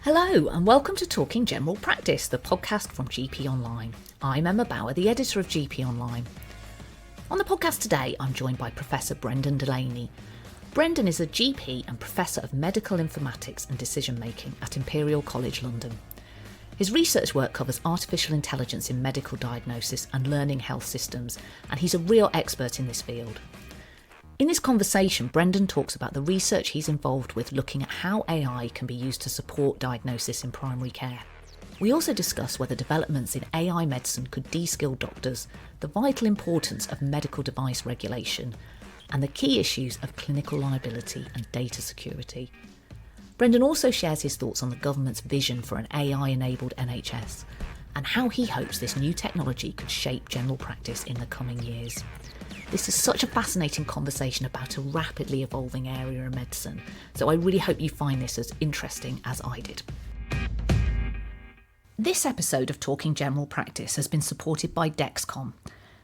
Hello and welcome to Talking General Practice, the podcast from GP Online. I'm Emma Bower, the editor of GP Online. On the podcast today, I'm joined by Professor Brendan Delaney. Brendan is a GP and Professor of Medical Informatics and Decision Making at Imperial College London. His research work covers artificial intelligence in medical diagnosis and learning health systems, and he's a real expert in this field. In this conversation, Brendan talks about the research he's involved with looking at how AI can be used to support diagnosis in primary care. We also discuss whether developments in AI medicine could de-skill doctors, the vital importance of medical device regulation, and the key issues of clinical liability and data security. Brendan also shares his thoughts on the government's vision for an AI-enabled NHS and how he hopes this new technology could shape general practice in the coming years. This is such a fascinating conversation about a rapidly evolving area of medicine, so I really hope you find this as interesting as I did. This episode of Talking General Practice has been supported by Dexcom.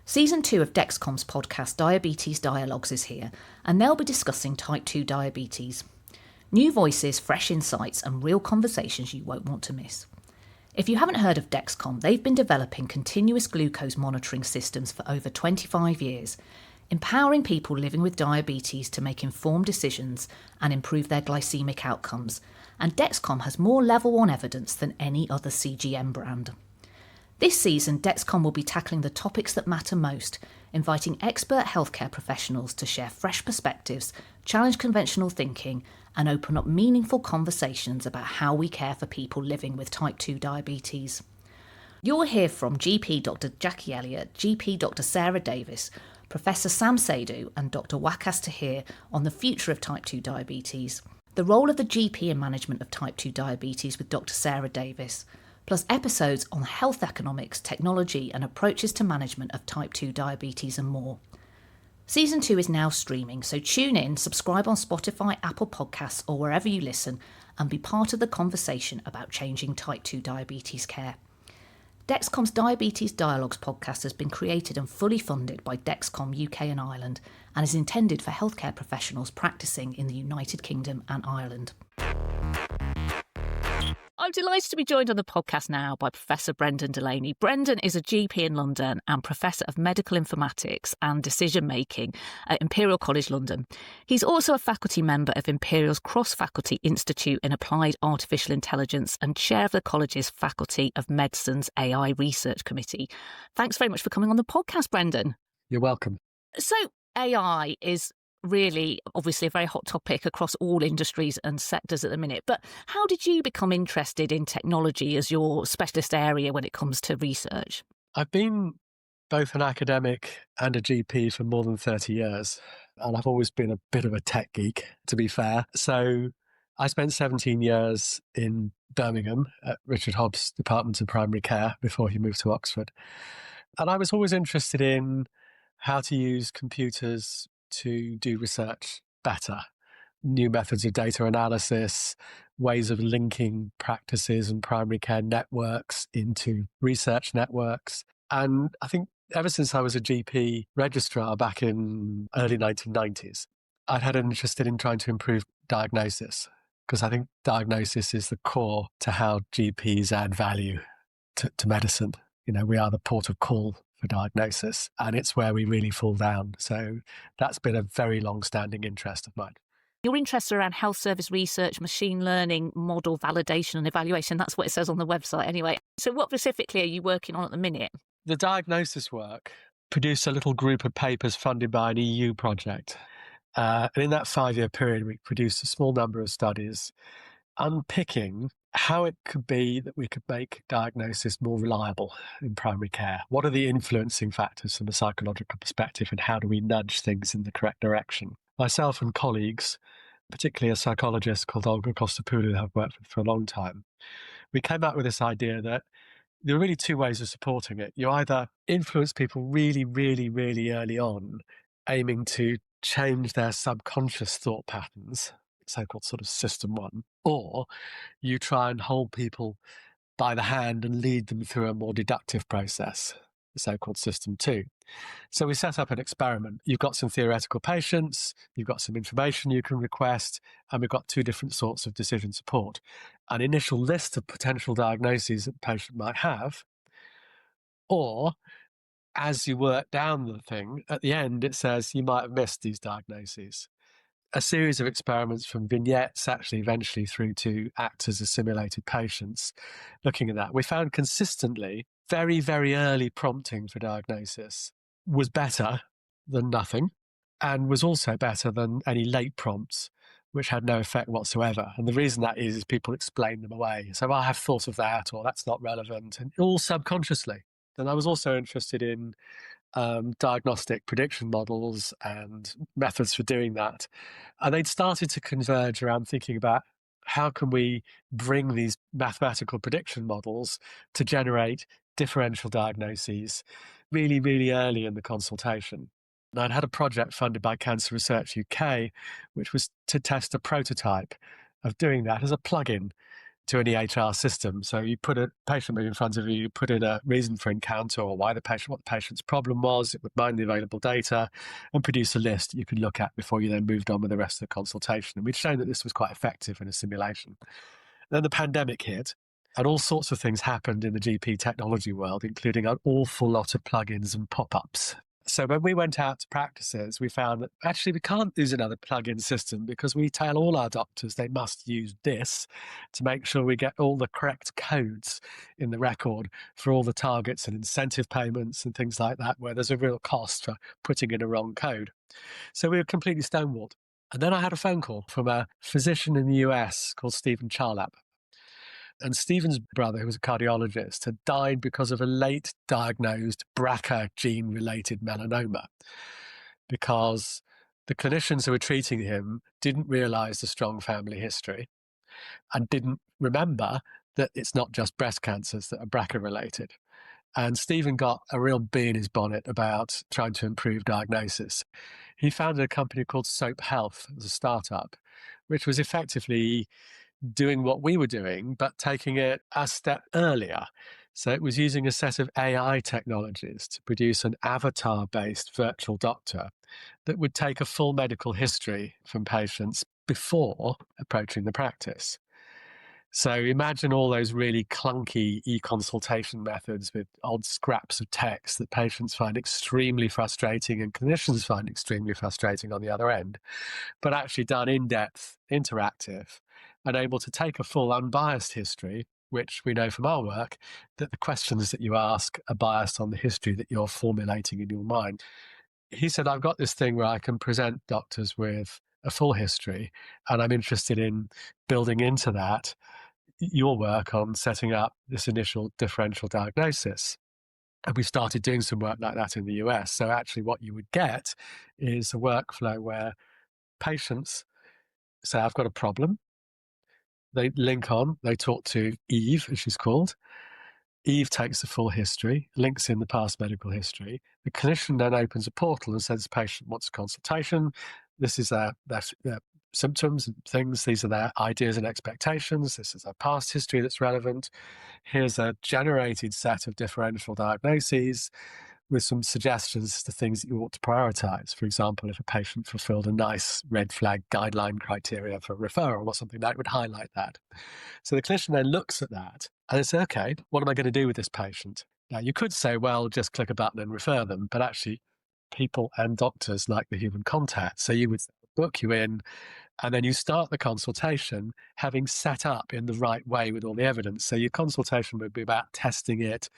Season 2 of Dexcom's podcast Diabetes Dialogues is here, and they'll be discussing type 2 diabetes. New voices, fresh insights, and real conversations you won't want to miss. If you haven't heard of Dexcom, they've been developing continuous glucose monitoring systems for over 25 years, empowering people living with diabetes to make informed decisions and improve their glycemic outcomes. And Dexcom has more level 1 evidence than any other CGM brand. This season, Dexcom will be tackling the topics that matter most, inviting expert healthcare professionals to share fresh perspectives, challenge conventional thinking, and open up meaningful conversations about how we care for people living with type 2 diabetes. You'll hear from GP Dr. Jackie Elliott, GP Dr. Sarah Davis, Professor Sam Saidu, and Dr. Waqas Tahir on the future of type 2 diabetes, the role of the GP in management of type 2 diabetes with Dr. Sarah Davis, plus episodes on health economics, technology, and approaches to management of type 2 diabetes and more. Season 2 is now streaming, so tune in, subscribe on Spotify, Apple Podcasts, or wherever you listen, and be part of the conversation about changing type 2 diabetes care. Dexcom's Diabetes Dialogues podcast has been created and fully funded by Dexcom UK and Ireland, and is intended for healthcare professionals practicing in the United Kingdom and Ireland. I'm delighted to be joined on the podcast now by Professor Brendan Delaney. Brendan is a GP in London and Professor of Medical Informatics and Decision Making at Imperial College London. He's also a faculty member of Imperial's Cross-Faculty Institute in Applied Artificial Intelligence and chair of the college's Faculty of Medicine's AI Research Committee. Thanks very much for coming on the podcast, Brendan. You're welcome. So AI is really obviously a very hot topic across all industries and sectors at the minute. But how did you become interested in technology as your specialist area when it comes to research? I've been both an academic and a GP for more than 30 years, and I've always been a bit of a tech geek, to be fair. So I spent 17 years in Birmingham at Richard Hobbs Department of Primary Care before he moved to Oxford. And I was always interested in how to use computers to do research better, new methods of data analysis, ways of linking practices and primary care networks into research networks. And I think ever since I was a GP registrar back in early 1990s, I'd had an interest in trying to improve diagnosis, because I think diagnosis is the core to how GPs add value to medicine. You know, we are the port of call for diagnosis, and it's where we really fall down. So that's been a very long-standing interest of mine. Your interests around health service research, machine learning, model validation and evaluation, that's what it says on the website anyway. So what specifically are you working on at the minute? The diagnosis work produced a little group of papers funded by an EU project. And in that 5-year period, we produced a small number of studies unpicking how it could be that we could make diagnosis more reliable in primary care. What are the influencing factors from a psychological perspective, and how do we nudge things in the correct direction? Myself and colleagues, particularly a psychologist called Olga Kostopoulou, who I've worked with for a long time, we came up with this idea that there are really two ways of supporting it. You either influence people really, really, really early on, aiming to change their subconscious thought patterns, so-called sort of system one, or you try and hold people by the hand and lead them through a more deductive process. the so-called System 2. So we set up an experiment. You've got some theoretical patients, you've got some information you can request, and we've got two different sorts of decision support. An initial list of potential diagnoses that the patient might have, or as you work down the thing, at the end it says you might have missed these diagnoses. A series of experiments from vignettes actually eventually through to actors as simulated patients. Looking at that, we found consistently very, very early prompting for diagnosis was better than nothing, and was also better than any late prompts, which had no effect whatsoever. And the reason that is people explain them away. So I have thought of that, or that's not relevant, and all subconsciously. And I was also interested in diagnostic prediction models and methods for doing that. And they'd started to converge around thinking about how can we bring these mathematical prediction models to generate differential diagnoses really, really early in the consultation. And I'd had a project funded by Cancer Research UK, which was to test a prototype of doing that as a plugin to an EHR system. So you put a patient in front of you, you put in a reason for encounter or what the patient's problem was, it would mine the available data and produce a list you could look at before you then moved on with the rest of the consultation. And we'd shown that this was quite effective in a simulation. Then the pandemic hit, and all sorts of things happened in the GP technology world, including an awful lot of plugins and pop-ups. So when we went out to practices, we found that actually we can't use another plug-in system because we tell all our doctors they must use this to make sure we get all the correct codes in the record for all the targets and incentive payments and things like that, where there's a real cost for putting in a wrong code. So we were completely stonewalled. And then I had a phone call from a physician in the US called Stephen Charlap. And Stephen's brother, who was a cardiologist, had died because of a late diagnosed BRCA gene-related melanoma, because the clinicians who were treating him didn't realize the strong family history and didn't remember that it's not just breast cancers that are BRCA-related. And Stephen got a real bee in his bonnet about trying to improve diagnosis. He founded a company called Soap Health as a startup, which was effectively doing what we were doing, but taking it a step earlier. So it was using a set of AI technologies to produce an avatar-based virtual doctor that would take a full medical history from patients before approaching the practice. So imagine all those really clunky e-consultation methods with odd scraps of text that patients find extremely frustrating and clinicians find extremely frustrating on the other end, but actually done in-depth, interactive, and able to take a full unbiased history, which we know from our work, that the questions that you ask are biased on the history that you're formulating in your mind. He said, I've got this thing where I can present doctors with a full history, and I'm interested in building into that your work on setting up this initial differential diagnosis. And we started doing some work like that in the US. So actually what you would get is a workflow where patients say, I've got a problem. They link on, they talk to Eve, as she's called. Eve takes the full history, links in the past medical history. The clinician then opens a portal and says, the patient wants a consultation. This is their symptoms and things. These are their ideas and expectations. This is their past history that's relevant. Here's a generated set of differential diagnoses with some suggestions to things that you ought to prioritize. For example, if a patient fulfilled a nice red flag guideline criteria for referral or something, that would highlight that. So the clinician then looks at that and they say, okay, what am I going to do with this patient? Now, you could say, well, just click a button and refer them, but actually people and doctors like the human contact. So you would book you in, and then you start the consultation having set up in the right way with all the evidence. So your consultation would be about testing it,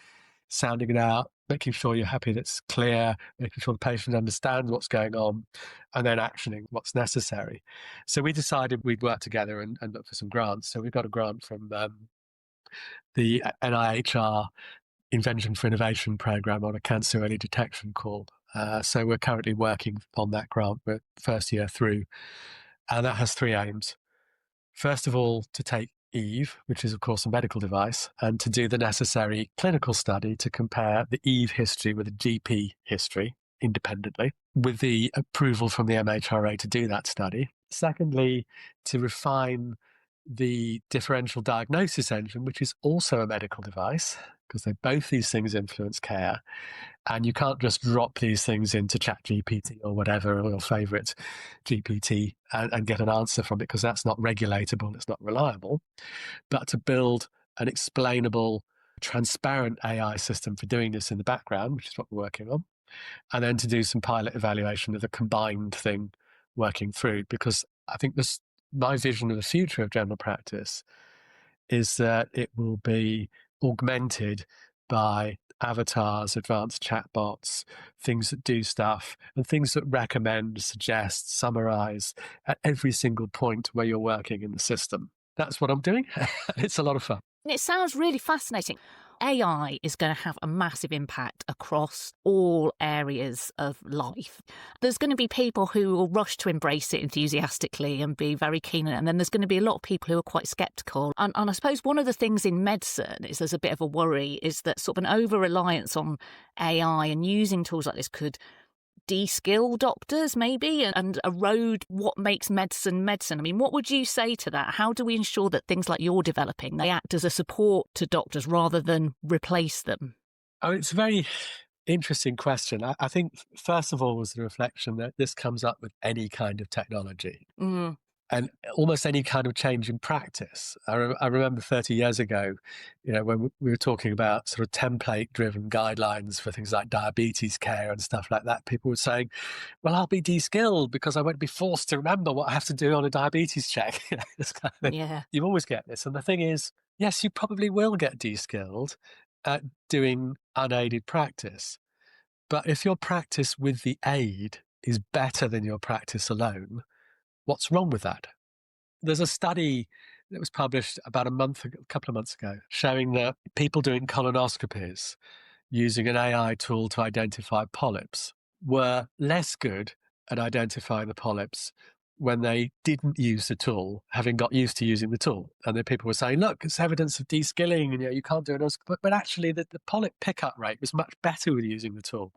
sounding it out, making sure you're happy that it's clear, making sure the patient understands what's going on, and then actioning what's necessary. So we decided we'd work together and look for some grants. So we got a grant from the NIHR Invention for Innovation program on a cancer early detection call. So we're currently working on that grant. We're first year through. And that has three aims. First of all, to take Eve, which is of course a medical device, and to do the necessary clinical study to compare the Eve history with the GP history independently, with the approval from the MHRA to do that study. Secondly, to refine the differential diagnosis engine, which is also a medical device, because both these things influence care. And you can't just drop these things into ChatGPT or whatever, or your favorite GPT, and get an answer from it, because that's not regulatable, it's not reliable. But to build an explainable, transparent AI system for doing this in the background, which is what we're working on, and then to do some pilot evaluation of the combined thing working through. Because I think my vision of the future of general practice is that it will be augmented by avatars, advanced chatbots, things that do stuff, and things that recommend, suggest, summarize at every single point where you're working in the system. That's what I'm doing. It's a lot of fun. It sounds really fascinating. AI is going to have a massive impact across all areas of life. There's going to be people who will rush to embrace it enthusiastically and be very keen on it. And then there's going to be a lot of people who are quite sceptical. And I suppose one of the things in medicine is there's a bit of a worry is that sort of an over-reliance on AI and using tools like this could de-skill doctors maybe and erode what makes medicine medicine. I mean, what would you say to that? How do we ensure that things like you're developing, they act as a support to doctors rather than replace them? Oh, it's a very interesting question. I think, first of all, was the reflection that this comes up with any kind of technology. And almost any kind of change in practice. I remember 30 years ago, when we were talking about sort of template-driven guidelines for things like diabetes care and stuff like that, people were saying, well, I'll be de-skilled because I won't be forced to remember what I have to do on a diabetes check. This kind of thing. Yeah. You always get this. And the thing is, yes, you probably will get de-skilled at doing unaided practice. But if your practice with the aid is better than your practice alone, what's wrong with that? There's a study that was published about a couple of months ago, showing that people doing colonoscopies using an AI tool to identify polyps were less good at identifying the polyps when they didn't use the tool, having got used to using the tool. And then people were saying, look, it's evidence of de-skilling, and you can't do it. But actually, the polyp pickup rate was much better with using the tool.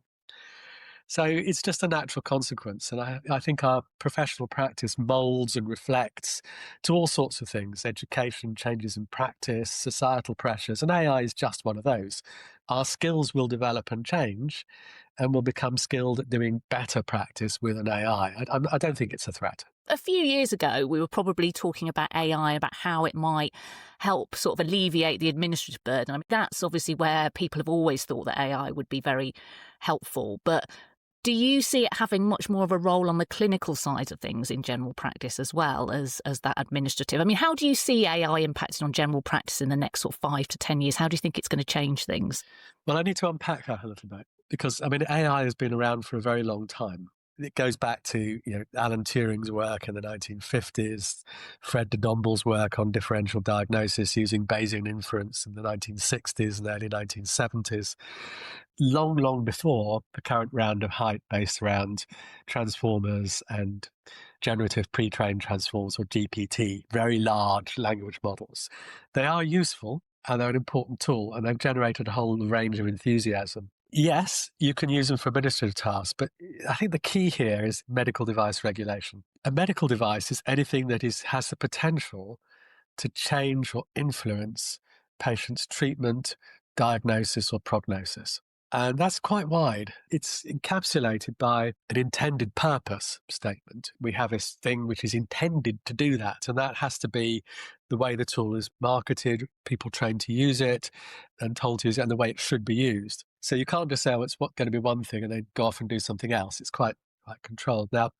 So it's just a natural consequence. And I think our professional practice molds and reflects to all sorts of things: education, changes in practice, societal pressures, and AI is just one of those. Our skills will develop and change, and we'll become skilled at doing better practice with an AI. I don't think it's a threat. A few years ago, we were probably talking about AI, about how it might help sort of alleviate the administrative burden. I mean, that's obviously where people have always thought that AI would be very helpful. But do you see it having much more of a role on the clinical side of things in general practice as well as that administrative? I mean, how do you see AI impacting on general practice in the next sort of 5 to 10 years? How do you think it's going to change things? Well, I need to unpack that a little bit, because, I mean, AI has been around for a very long time. It goes back to Alan Turing's work in the 1950s, Fred de Domble's work on differential diagnosis using Bayesian inference in the 1960s and early 1970s. Long, long before the current round of hype based around transformers and generative pre-trained transformers, or GPT, very large language models. They are useful and they're an important tool, and they've generated a whole range of enthusiasm. Yes, you can use them for administrative tasks, but I think the key here is medical device regulation. A medical device is anything that has the potential to change or influence patients' treatment, diagnosis, or prognosis. And that's quite wide. It's encapsulated by an intended purpose statement. We have this thing which is intended to do that, and that has to be the way the tool is marketed, people trained to use it and told to use it, and the way it should be used. So you can't just say, oh, it's going to be one thing and then go off and do something else. It's quite controlled. Now,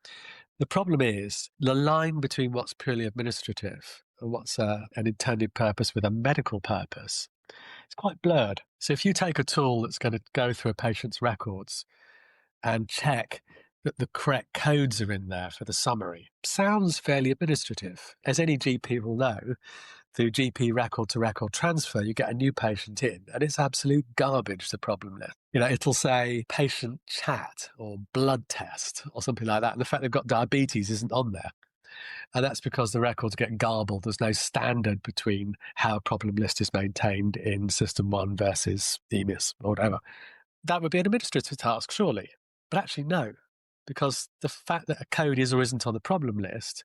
the problem is the line between what's purely administrative and what's an intended purpose with a medical purpose, it's quite blurred. So if you take a tool that's going to go through a patient's records and check that the correct codes are in there for the summary, sounds fairly administrative. As any GP will know, through GP record-to-record transfer, you get a new patient in, and it's absolute garbage, the problem list. It'll say patient chat or blood test or something like that, and the fact they've got diabetes isn't on there. And that's because the records get garbled. There's no standard between how a problem list is maintained in System 1 versus EMIS or whatever. That would be an administrative task, surely. But actually, no, because the fact that a code is or isn't on the problem list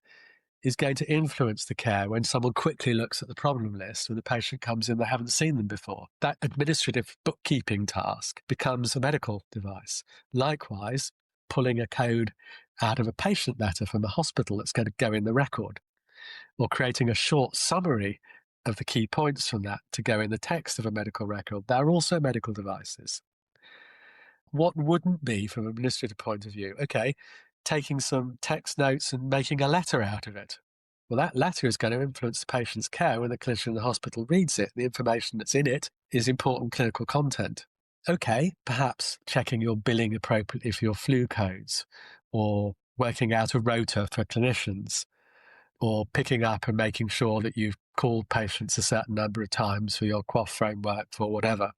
is going to influence the care when someone quickly looks at the problem list when the patient comes in, they haven't seen them before. That administrative bookkeeping task becomes a medical device. Likewise, pulling a code out of a patient letter from a hospital that's going to go in the record, or creating a short summary of the key points from that to go in the text of a medical record. They're also medical devices. What wouldn't be, from an administrative point of view? Okay, taking some text notes and making a letter out of it. Well, that letter is going to influence the patient's care when the clinician in the hospital reads it. The information that's in it is important clinical content. Okay, perhaps checking your billing appropriately for your flu codes, or working out a rota for clinicians, or picking up and making sure that you've called patients a certain number of times for your QOF framework for whatever.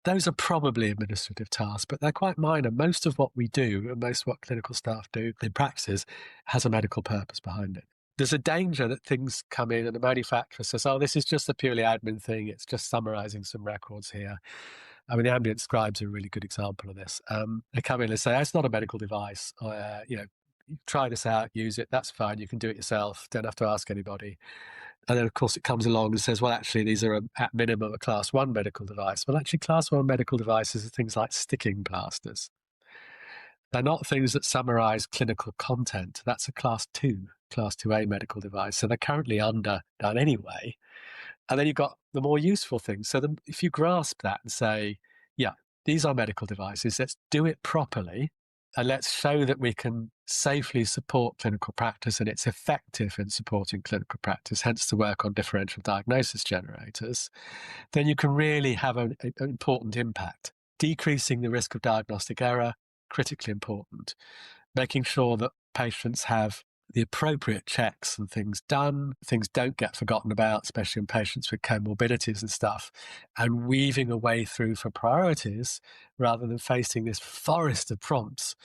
Those are probably administrative tasks, but they're quite minor. Most of what we do, and most of what clinical staff do in practice, has a medical purpose behind it. There's a danger that things come in and the manufacturer says, oh, this is just a purely admin thing. It's just summarizing some records here. I mean, the ambient scribes are a really good example of this. They come in and say, oh, it's not a medical device. Try this out, use it. That's fine. You can do it yourself. Don't have to ask anybody. And then, of course, it comes along and says, well, actually, these are at minimum a class 1 medical device. Well, actually, class 1 medical devices are things like sticking plasters. They're not things that summarize clinical content. That's a class 2A medical device. So they're currently underdone anyway. And then you've got the more useful things. So if you grasp that and say, yeah, these are medical devices, let's do it properly. And let's show that we can safely support clinical practice and it's effective in supporting clinical practice, hence the work on differential diagnosis generators, then you can really have an important impact. Decreasing the risk of diagnostic error, critically important. Making sure that patients have the appropriate checks and things done, things don't get forgotten about, especially in patients with comorbidities and stuff, and weaving a way through for priorities rather than facing this forest of prompts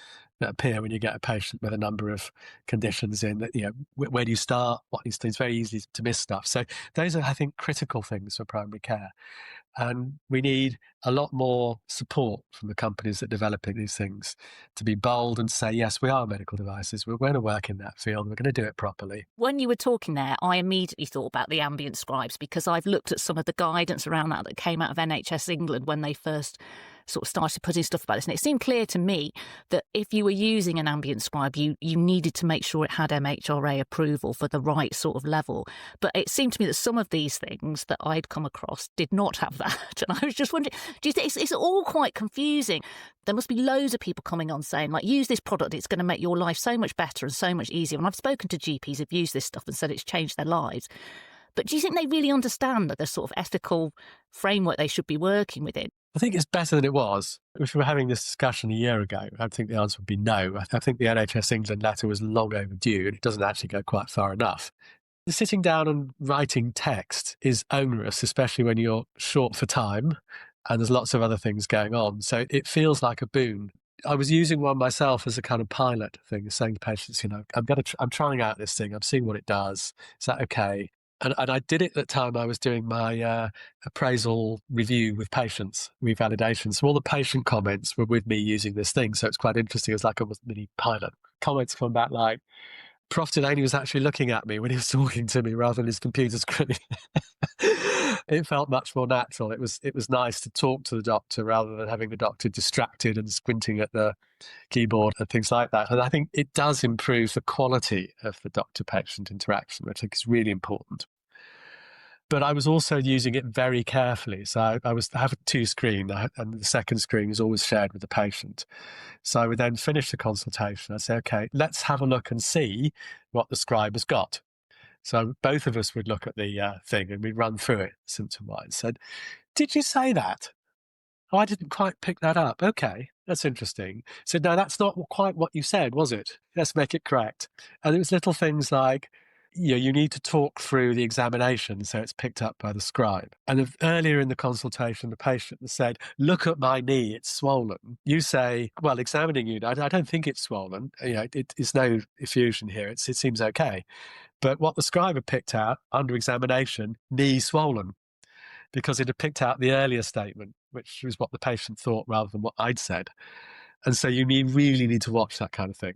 that appear when you get a patient with a number of conditions in that, where do you start, what needs to do, it's very easy to miss stuff. So those are, I think, critical things for primary care. And we need a lot more support from the companies that are developing these things to be bold and say, yes, we are medical devices. We're going to work in that field. We're going to do it properly. When you were talking there, I immediately thought about the ambient scribes because I've looked at some of the guidance around that came out of NHS England when they first sort of started putting stuff about this. And it seemed clear to me that if you were using an ambient scribe, you needed to make sure it had MHRA approval for the right sort of level. But it seemed to me that some of these things that I'd come across did not have that. And I was just wondering, do you think it's all quite confusing? There must be loads of people coming on saying, like, use this product, it's going to make your life so much better and so much easier. And I've spoken to GPs who've used this stuff and said it's changed their lives. But do you think they really understand that the sort of ethical framework they should be working within? I think it's better than it was. If we were having this discussion a year ago, I think the answer would be no. I think the NHS England letter was long overdue and it doesn't actually go quite far enough. Sitting down and writing text is onerous, especially when you're short for time and there's lots of other things going on. So it feels like a boon. I was using one myself as a kind of pilot thing, saying to patients, I'm trying out this thing. I'm seeing what it does. Is that okay? And I did it at the time I was doing my appraisal review with patients, revalidation. So all the patient comments were with me using this thing. So it's quite interesting. It was like a mini pilot. Comments come back like, Prof. Delaney was actually looking at me when he was talking to me rather than his computer screen. It felt much more natural. It was nice to talk to the doctor rather than having the doctor distracted and squinting at the keyboard and things like that. And I think it does improve the quality of the doctor-patient interaction, which I think is really important. But I was also using it very carefully. So I have a 2-screen, and the second screen is always shared with the patient. So I would then finish the consultation. I'd say, okay, let's have a look and see what the scribe has got. So both of us would look at the thing and we'd run through it symptom-wise. Said, did you say that? Oh, I didn't quite pick that up. Okay, that's interesting. So no, that's not quite what you said, was it? Let's make it correct. And it was little things like, you need to talk through the examination so it's picked up by the scribe. And earlier in the consultation, the patient said, look at my knee, it's swollen. You say, well, examining you, I don't think it's swollen. It's no effusion here. It seems okay. But what the scribe had picked out under examination, knee swollen, because it had picked out the earlier statement, which was what the patient thought rather than what I'd said. And so you really need to watch that kind of thing.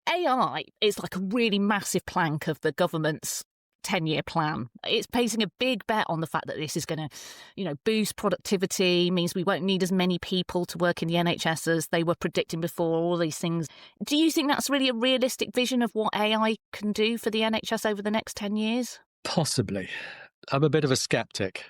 AI is like a really massive plank of the government's 10-year plan. It's placing a big bet on the fact that this is going to, boost productivity, means we won't need as many people to work in the NHS as they were predicting before, all these things. Do you think that's really a realistic vision of what AI can do for the NHS over the next 10 years? Possibly. I'm a bit of a skeptic.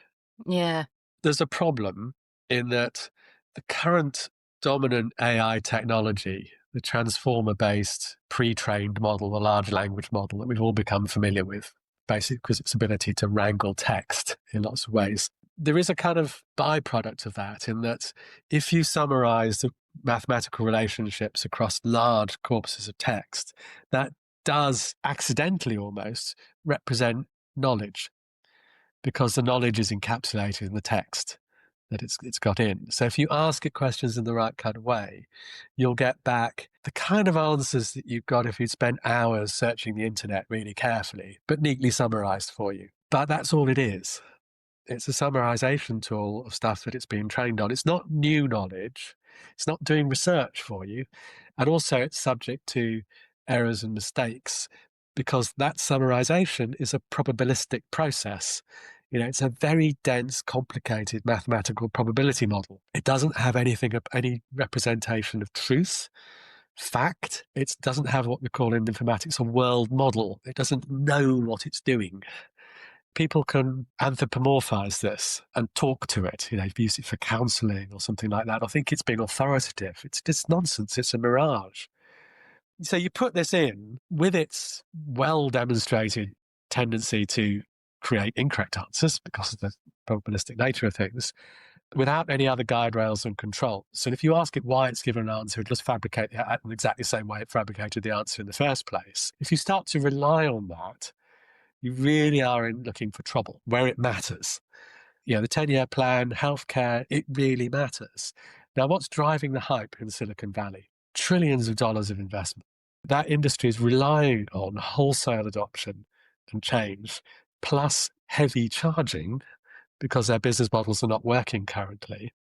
Yeah. There's a problem in that the current dominant AI technology, the transformer-based pre-trained model, the large language model that we've all become familiar with, basically because its ability to wrangle text in lots of ways. There is a kind of byproduct of that in that if you summarize the mathematical relationships across large corpuses of text, that does accidentally almost represent knowledge, because the knowledge is encapsulated in the text that it's got in. So if you ask it questions in the right kind of way, you'll get back the kind of answers that you've got if you'd spent hours searching the internet really carefully, but neatly summarized for you. But that's all it is. It's a summarization tool of stuff that it's been trained on. It's not new knowledge. It's not doing research for you. And also it's subject to errors and mistakes because that summarization is a probabilistic process. It's a very dense, complicated mathematical probability model. It doesn't have any representation of truth, fact. It doesn't have what we call in informatics a world model. It doesn't know what it's doing. People can anthropomorphize this and talk to it, use it for counseling or something like that. I think it's being authoritative. It's just nonsense. It's a mirage. So you put this in with its well-demonstrated tendency to create incorrect answers because of the probabilistic nature of things, without any other guide rails and controls. So if you ask it why it's given an answer, it just fabricate it in exactly the same way it fabricated the answer in the first place. If you start to rely on that, you really are looking for trouble where it matters. The 10-year plan, healthcare, it really matters. Now, what's driving the hype in Silicon Valley? Trillions of dollars of investment. That industry is relying on wholesale adoption and change, plus heavy charging because their business models are not working currently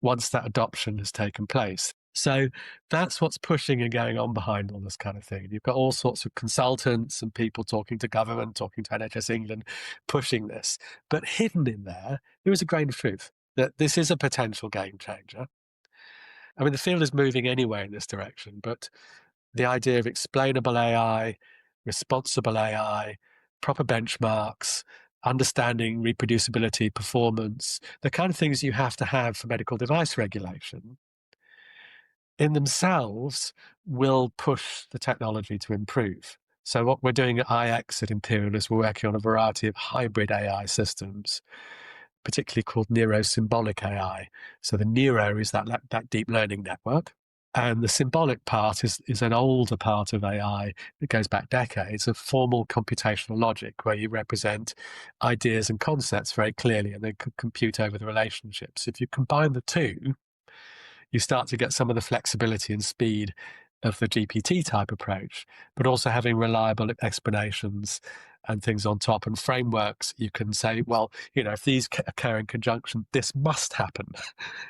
once that adoption has taken place. So that's what's pushing and going on behind all this kind of thing. You've got all sorts of consultants and people talking to government, talking to NHS England, pushing this. But hidden in there is a grain of truth that this is a potential game changer. I mean, the field is moving anyway in this direction, but the idea of explainable AI, responsible AI, proper benchmarks, understanding reproducibility, performance, the kind of things you have to have for medical device regulation, in themselves will push the technology to improve. So what we're doing at IX at Imperial is we're working on a variety of hybrid AI systems, particularly called neurosymbolic AI. So the neuro is that deep learning network. And the symbolic part is an older part of AI that goes back decades of formal computational logic, where you represent ideas and concepts very clearly and then compute over the relationships. If you combine the two, you start to get some of the flexibility and speed of the GPT type approach, but also having reliable explanations and things on top and frameworks. You can say, well, if these occur in conjunction, this must happen.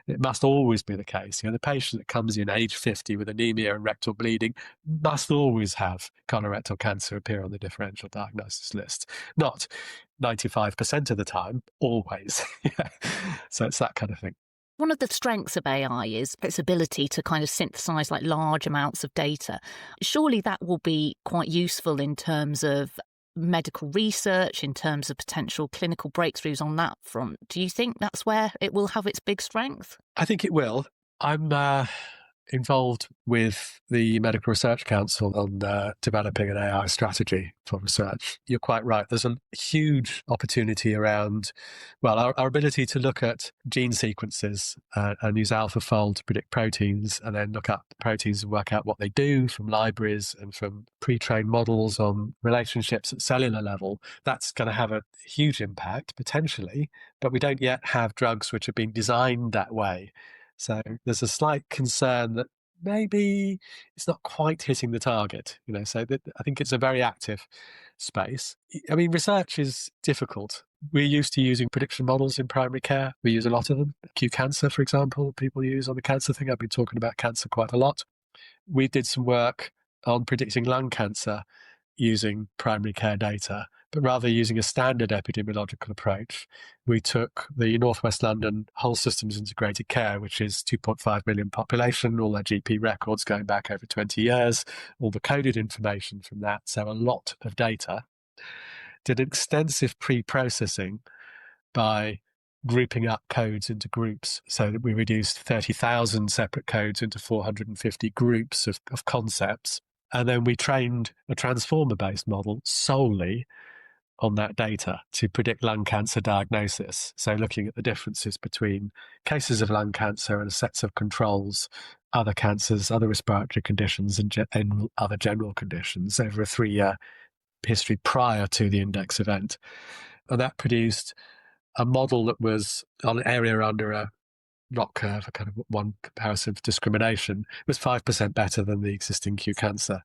It must always be the case. The patient that comes in age 50 with anemia and rectal bleeding must always have colorectal cancer appear on the differential diagnosis list. Not 95% of the time, always. So it's that kind of thing. One of the strengths of AI is its ability to kind of synthesize like large amounts of data. Surely that will be quite useful in terms of medical research, in terms of potential clinical breakthroughs on that front. Do you think that's where it will have its big strength? I think it will. I'm involved with the Medical Research Council on developing an AI strategy for research. You're quite right. There's a huge opportunity around, our ability to look at gene sequences and use AlphaFold to predict proteins, and then look up proteins and work out what they do from libraries and from pre-trained models on relationships at cellular level. That's going to have a huge impact, potentially, but we don't yet have drugs which have been designed that way. So there's a slight concern that maybe it's not quite hitting the target, so I think it's a very active space. I mean, research is difficult. We're used to using prediction models in primary care. We use a lot of them. Q-cancer, for example, people use on the cancer thing. I've been talking about cancer quite a lot. We did some work on predicting lung cancer using primary care data, but rather using a standard epidemiological approach. We took the North West London Whole Systems Integrated Care, which is 2.5 million population, all their GP records going back over 20 years, all the coded information from that, so a lot of data, did extensive pre-processing by grouping up codes into groups so that we reduced 30,000 separate codes into 450 groups of concepts. And then we trained a transformer-based model solely on that data to predict lung cancer diagnosis. So looking at the differences between cases of lung cancer and sets of controls, other cancers, other respiratory conditions, and other general conditions over a 3-year history prior to the index event. And that produced a model that was on an area under a ROC curve, a kind of one comparison for discrimination, was 5% better than the existing Q-cancer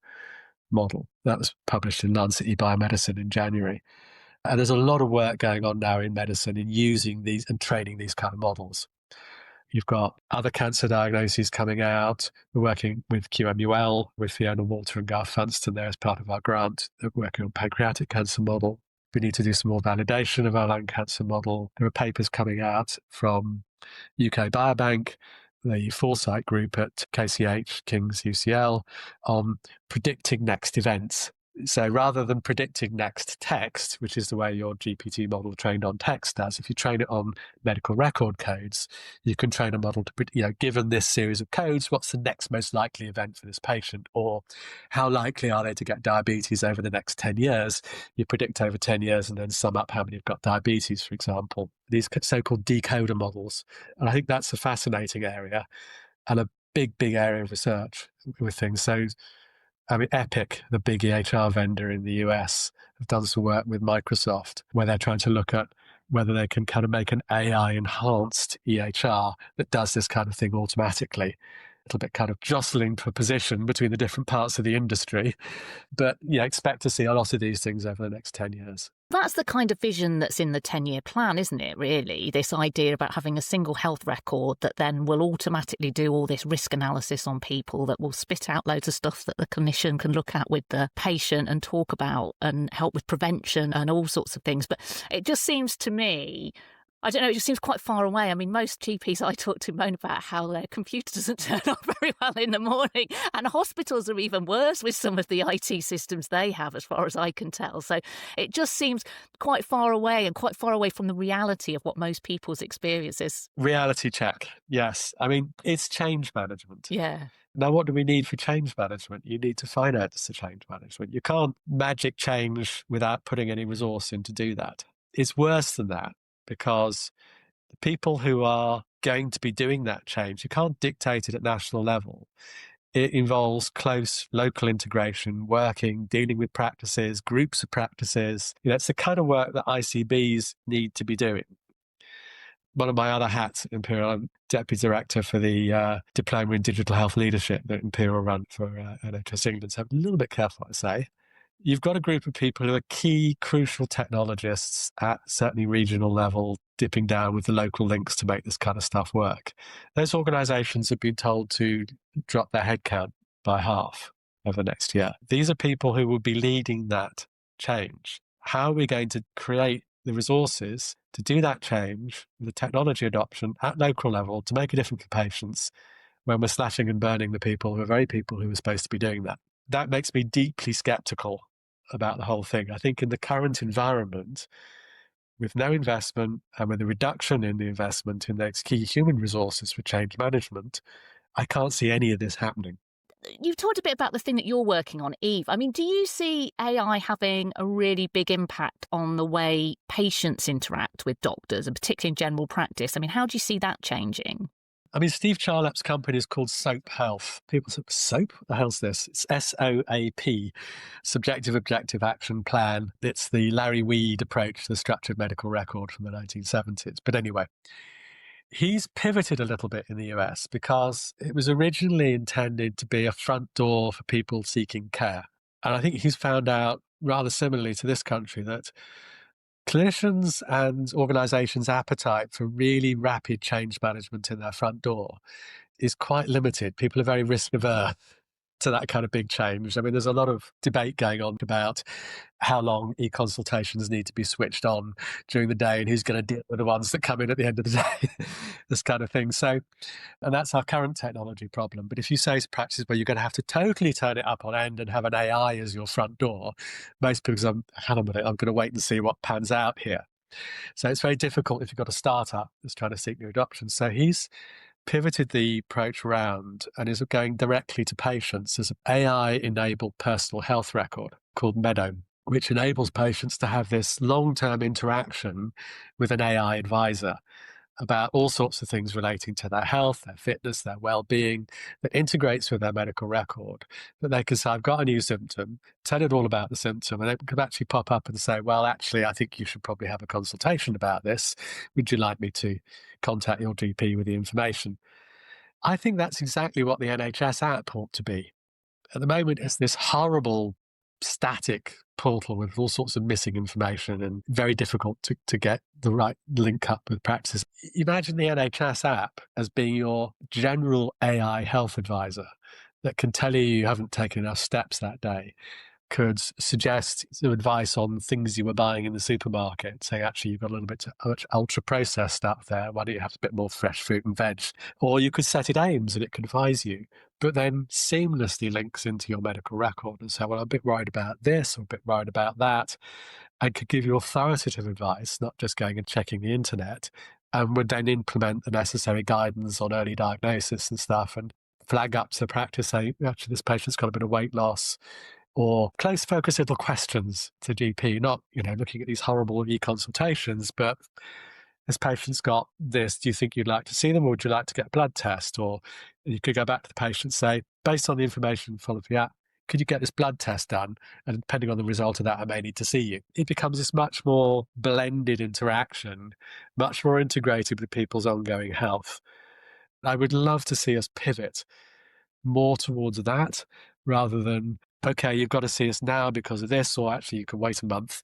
model. That was published in Lancet eBiomedicine in January. And there's a lot of work going on now in medicine in using these and training these kind of models. You've got other cancer diagnoses coming out. We're working with QMUL, with Fiona Walter and Garth Funston there as part of our grant. They're working on pancreatic cancer model. We need to do some more validation of our lung cancer model. There are papers coming out from UK Biobank, the Foresight group at KCH, King's UCL, on predicting next events. So rather than predicting next text, which is the way your GPT model trained on text does, if you train it on medical record codes, you can train a model to, given this series of codes, what's the next most likely event for this patient? Or how likely are they to get diabetes over the next 10 years? You predict over 10 years and then sum up how many have got diabetes, for example. These so-called decoder models. And I think that's a fascinating area and a big area of research with things. So Epic, the big EHR vendor in the US, have done some work with Microsoft where they're trying to look at whether they can kind of make an AI-enhanced EHR that does this kind of thing automatically. A little bit kind of jostling for position between the different parts of the industry. But expect to see a lot of these things over the next 10 years. That's the kind of vision that's in the 10-year plan, isn't it, really? This idea about having a single health record that then will automatically do all this risk analysis on people, that will spit out loads of stuff that the clinician can look at with the patient and talk about and help with prevention and all sorts of things. But it just seems to me, I don't know, it just seems quite far away. I mean, most GPs I talk to moan about how their computer doesn't turn on very well in the morning. And hospitals are even worse with some of the IT systems they have, as far as I can tell. So it just seems quite far away and quite far away from the reality of what most people's experience is. Reality check, yes. I mean, it's change management. Yeah. Now, what do we need for change management? You need to finance the change management. You can't magic change without putting any resource in to do that. It's worse than that, because the people who are going to be doing that change, you can't dictate it at national level. It involves close local integration, working, dealing with practices, groups of practices. It's the kind of work that ICBs need to be doing. One of my other hats at Imperial, I'm Deputy Director for the Diploma in Digital Health Leadership that Imperial run for NHS England, so I'm a little bit careful what I say. You've got a group of people who are key, crucial technologists at certainly regional level, dipping down with the local links to make this kind of stuff work. Those organisations have been told to drop their headcount by half over the next year. These are people who will be leading that change. How are we going to create the resources to do that change, the technology adoption at local level to make a difference for patients when we're slashing and burning the people, the very people who are supposed to be doing that? That makes me deeply skeptical about the whole thing. I think in the current environment, with no investment and with a reduction in the investment in those key human resources for change management, I can't see any of this happening. You've talked a bit about the thing that you're working on, Eve. I mean, do you see AI having a really big impact on the way patients interact with doctors, and particularly in general practice? I mean, how do you see that changing? I mean, Steve Charlap's company is called SOAP Health. People say, SOAP? What the hell's this? It's SOAP, Subjective Objective Action Plan. It's the Larry Weed approach to the structured medical record from the 1970s. But anyway, he's pivoted a little bit in the US because it was originally intended to be a front door for people seeking care. And I think he's found out, rather similarly to this country, that clinicians and organisations' appetite for really rapid change management in their front door is quite limited. People are very risk averse. to that kind of big change. I mean, there's a lot of debate going on about how long e-consultations need to be switched on during the day and who's going to deal with the ones that come in at the end of the day, this kind of thing. So, and that's our current technology problem. But if you say to practices where you're going to have to totally turn it up on end and have an AI as your front door, most people say, hang on a minute, I'm going to wait and see what pans out here. So it's very difficult if you've got a startup that's trying to seek new adoption. So he's pivoted the approach around and is going directly to patients as an AI-enabled personal health record called Meadow, which enables patients to have this long-term interaction with an AI advisor about all sorts of things relating to their health, their fitness, their well-being, that integrates with their medical record. That they can say, I've got a new symptom, tell it all about the symptom, and it could actually pop up and say, well, actually, I think you should probably have a consultation about this. Would you like me to contact your GP with the information? I think that's exactly what the NHS app ought to be. At the moment, it's this horrible static portal with all sorts of missing information and very difficult to get the right link up with practices. Imagine the NHS app as being your general AI health advisor that can tell you haven't taken enough steps that day, could suggest some advice on things you were buying in the supermarket, saying, actually, you've got a little bit too much ultra-processed stuff there. Why don't you have a bit more fresh fruit and veg? Or you could set it aims and it could advise you, but then seamlessly links into your medical record and say, well, I'm a bit worried about this or a bit worried about that, and could give you authoritative advice, not just going and checking the internet, and would then implement the necessary guidance on early diagnosis and stuff and flag up to the practice, saying, actually, this patient's got a bit of weight loss, or close focus little questions to GP, not, looking at these horrible e-consultations, but this patient's got this, do you think you'd like to see them or would you like to get a blood test? Or you could go back to the patient and say, based on the information followed the app, could you get this blood test done? And depending on the result of that, I may need to see you. It becomes this much more blended interaction, much more integrated with people's ongoing health. I would love to see us pivot more towards that rather than, okay, you've got to see us now because of this, or actually you can wait a month.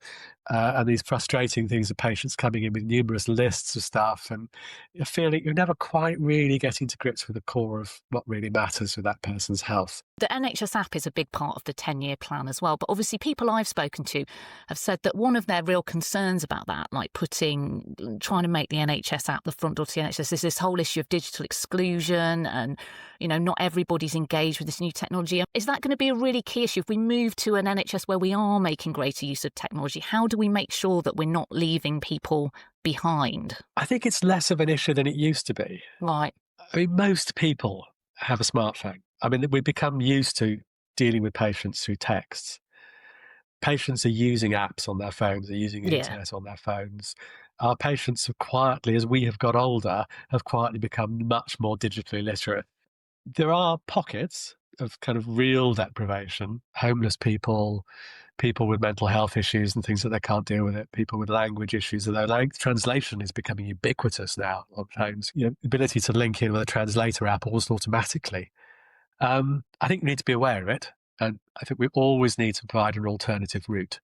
And these frustrating things of patients coming in with numerous lists of stuff, and you feel like you're never quite really getting to grips with the core of what really matters with that person's health. The NHS app is a big part of the 10-year plan as well. But obviously people I've spoken to have said that one of their real concerns about that, like trying to make the NHS app the front door to the NHS, is this whole issue of digital exclusion and, not everybody's engaged with this new technology. Is that going to be a really key issue? If we move to an NHS where we are making greater use of technology, how do we make sure that we're not leaving people behind? I think it's less of an issue than it used to be. Right. I mean, most people have a smartphone. I mean, we've become used to dealing with patients through texts. Patients are using apps on their phones, they're using the internet on their phones. Our patients have quietly, as we have got older, have quietly become much more digitally literate. There are pockets of kind of real deprivation, homeless people, people with mental health issues and things that they can't deal with it, people with language issues, although translation is becoming ubiquitous now on phones. The ability to link in with a translator app almost automatically. I think we need to be aware of it, and I think we always need to provide an alternative route.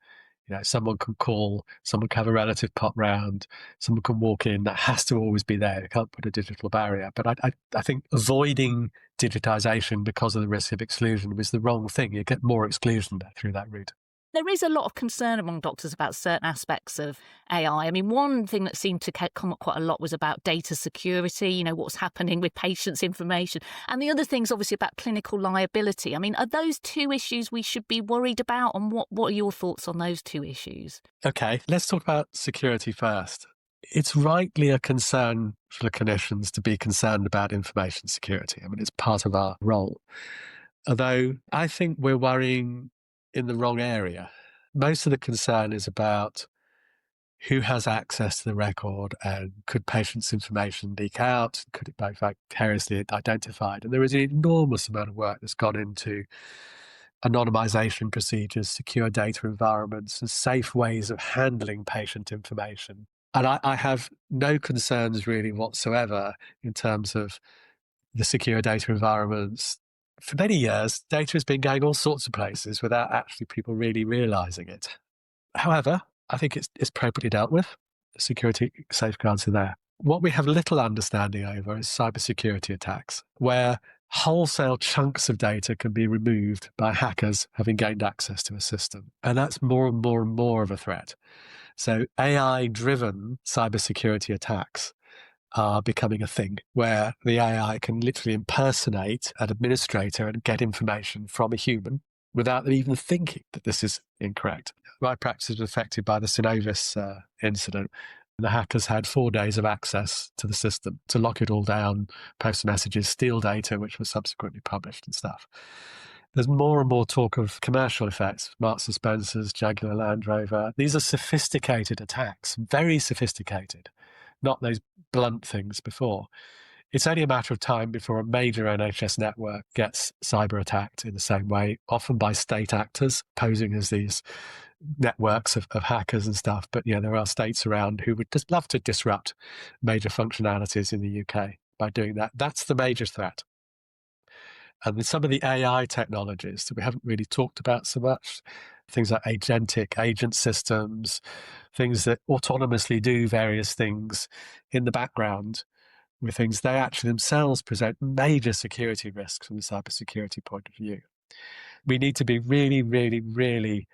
Someone can call, someone can have a relative pop round, someone can walk in. That has to always be there. You can't put a digital barrier. But I think avoiding digitization because of the risk of exclusion was the wrong thing. You get more exclusion through that route. There is a lot of concern among doctors about certain aspects of AI. I mean, one thing that seemed to come up quite a lot was about data security, what's happening with patients' information. And the other thing's obviously about clinical liability. I mean, are those two issues we should be worried about? And what are your thoughts on those two issues? Okay, let's talk about security first. It's rightly a concern for the clinicians to be concerned about information security. I mean, it's part of our role. Although I think we're worrying in the wrong area. Most of the concern is about who has access to the record and could patients' information leak out? Could it be vicariously identified? And there is an enormous amount of work that's gone into anonymization procedures, secure data environments, and safe ways of handling patient information. And I have no concerns really whatsoever in terms of the secure data environments. For many years, data has been going all sorts of places without actually people really realizing it. However, I think it's appropriately dealt with. The security safeguards are there. What we have little understanding over is cybersecurity attacks, where wholesale chunks of data can be removed by hackers having gained access to a system. And that's more and more and more of a threat. So AI-driven cybersecurity attacks are becoming a thing where the AI can literally impersonate an administrator and get information from a human without them even thinking that this is incorrect. My practice was affected by the Synovis incident. The hackers had 4 days of access to the system to lock it all down, post messages, steal data, which was subsequently published and stuff. There's more and more talk of commercial effects, Marks and Spencer's, Jaguar Land Rover. These are sophisticated attacks, very sophisticated, not those blunt things before. It's only a matter of time before a major NHS network gets cyber attacked in the same way, often by state actors posing as these networks of hackers and stuff. But there are states around who would just love to disrupt major functionalities in the UK by doing that. That's the major threat. And with some of the AI technologies that we haven't really talked about so much, things like agentic agent systems, things that autonomously do various things in the background with things, they actually themselves present major security risks from the cybersecurity point of view. We need to be really, really, really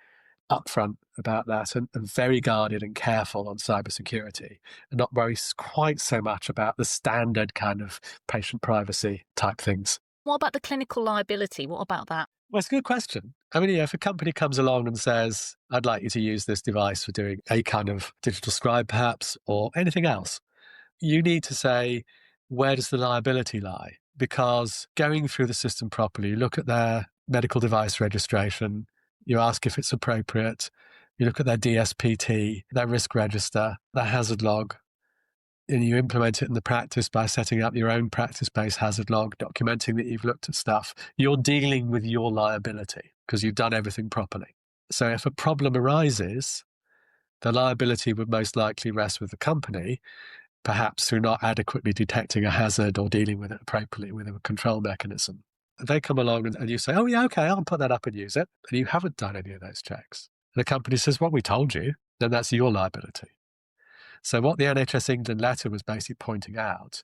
upfront about that and very guarded and careful on cybersecurity and not worry quite so much about the standard kind of patient privacy type things. What about the clinical liability? What about that? Well, it's a good question. I mean, if a company comes along and says, I'd like you to use this device for doing a kind of digital scribe perhaps, or anything else, you need to say, where does the liability lie? Because going through the system properly, you look at their medical device registration, you ask if it's appropriate, you look at their DSPT, their risk register, their hazard log, and you implement it in the practice by setting up your own practice-based hazard log, documenting that you've looked at stuff. You're dealing with your liability because you've done everything properly. So if a problem arises, the liability would most likely rest with the company, perhaps through not adequately detecting a hazard or dealing with it appropriately with a control mechanism. They come along and you say, oh, yeah, okay, I'll put that up and use it. And you haven't done any of those checks. And the company says, well, we told you, then that's your liability. So what the NHS England letter was basically pointing out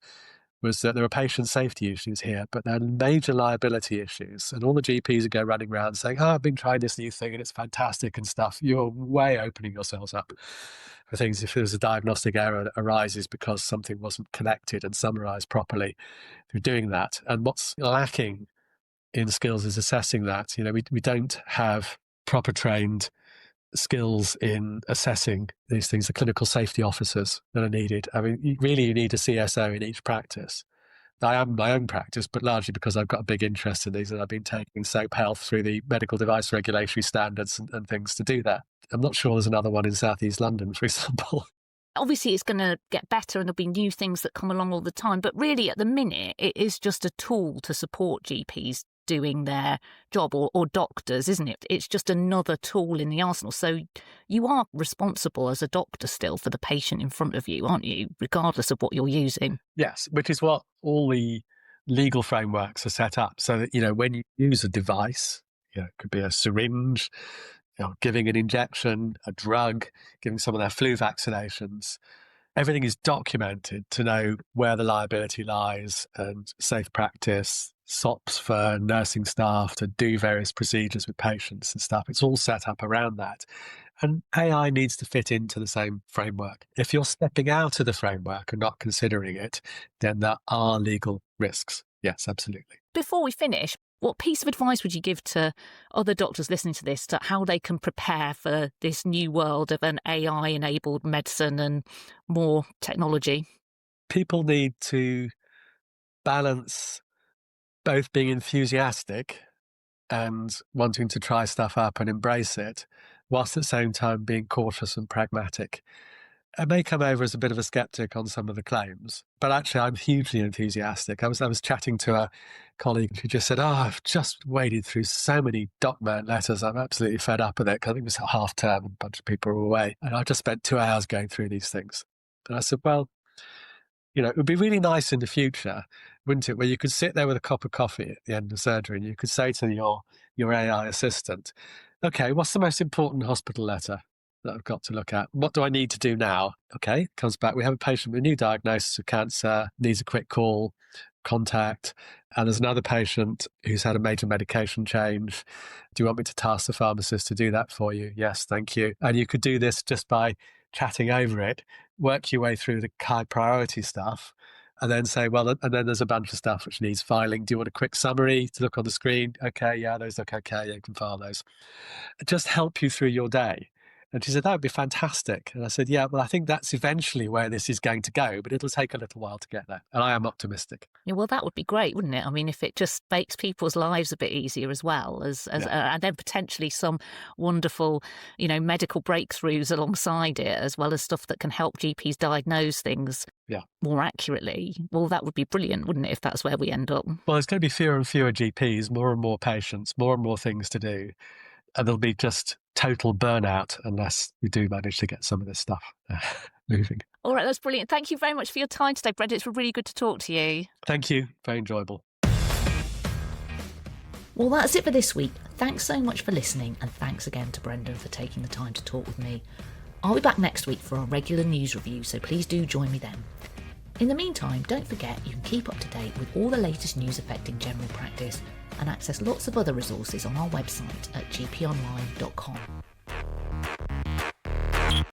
was that there are patient safety issues here, but there are major liability issues. And all the GPs who go running around saying, oh, I've been trying this new thing and it's fantastic and stuff. You're way opening yourselves up for things if there's a diagnostic error that arises because something wasn't connected and summarized properly through doing that. And what's lacking in skills is assessing that. We don't have proper trained skills in assessing these things, the clinical safety officers that are needed. I mean, you need a CSO in each practice. I am my own practice, but largely because I've got a big interest in these and I've been taking SOAP Health through the medical device regulatory standards and things to do that. I'm not sure there's another one in South East London, for example. Obviously, it's going to get better and there'll be new things that come along all the time. But really, at the minute, it is just a tool to support GPs doing their job or doctors, isn't it? It's just another tool in the arsenal. So you are responsible as a doctor still for the patient in front of you, aren't you? Regardless of what you're using. Yes, which is what all the legal frameworks are set up. So that, when you use a device, it could be a syringe, giving an injection, a drug, giving some of their flu vaccinations, everything is documented to know where the liability lies and safe practice, SOPs for nursing staff to do various procedures with patients and stuff. It's all set up around that. And AI needs to fit into the same framework. If you're stepping out of the framework and not considering it, then there are legal risks. Yes, absolutely. Before we finish, what piece of advice would you give to other doctors listening to this, to how they can prepare for this new world of an AI-enabled medicine and more technology? People need to balance both being enthusiastic and wanting to try stuff up and embrace it, whilst at the same time being cautious and pragmatic. I may come over as a bit of a skeptic on some of the claims, but actually I'm hugely enthusiastic. I was chatting to a colleague who just said, I've just waded through so many document letters. I'm absolutely fed up with it. I think it was half term and a bunch of people were away. And I just spent 2 hours going through these things. And I said, well, it would be really nice in the future, wouldn't it, where you could sit there with a cup of coffee at the end of surgery and you could say to your AI assistant, okay, what's the most important hospital letter that I've got to look at? What do I need to do now? Okay, comes back. We have a patient with a new diagnosis of cancer, needs a quick call. contact. And there's another patient who's had a major medication change. Do you want me to task the pharmacist to do that for you? Yes, thank you. And you could do this just by chatting over it, work your way through the high priority stuff, and then say, well, and then there's a bunch of stuff which needs filing. Do you want a quick summary to look on the screen? Okay, yeah, those look okay. Yeah, you can file those. Just help you through your day. And she said, that would be fantastic. And I said, yeah, well, I think that's eventually where this is going to go, but it'll take a little while to get there. And I am optimistic. Yeah, well, that would be great, wouldn't it? I mean, if it just makes people's lives a bit easier as well, and then potentially some wonderful, medical breakthroughs alongside it, as well as stuff that can help GPs diagnose things more accurately. Well, that would be brilliant, wouldn't it, if that's where we end up? Well, there's going to be fewer and fewer GPs, more and more patients, more and more things to do. And there'll be just total burnout unless we do manage to get some of this stuff moving. All right, that's brilliant. Thank you very much for your time today, Brendan. It's really good to talk to you. Thank you. Very enjoyable. Well, that's it for this week. Thanks so much for listening, and thanks again to Brendan for taking the time to talk with me. I'll be back next week for our regular news review, so please do join me then. In the meantime, don't forget you can keep up to date with all the latest news affecting general practice and access lots of other resources on our website at GPonline.com.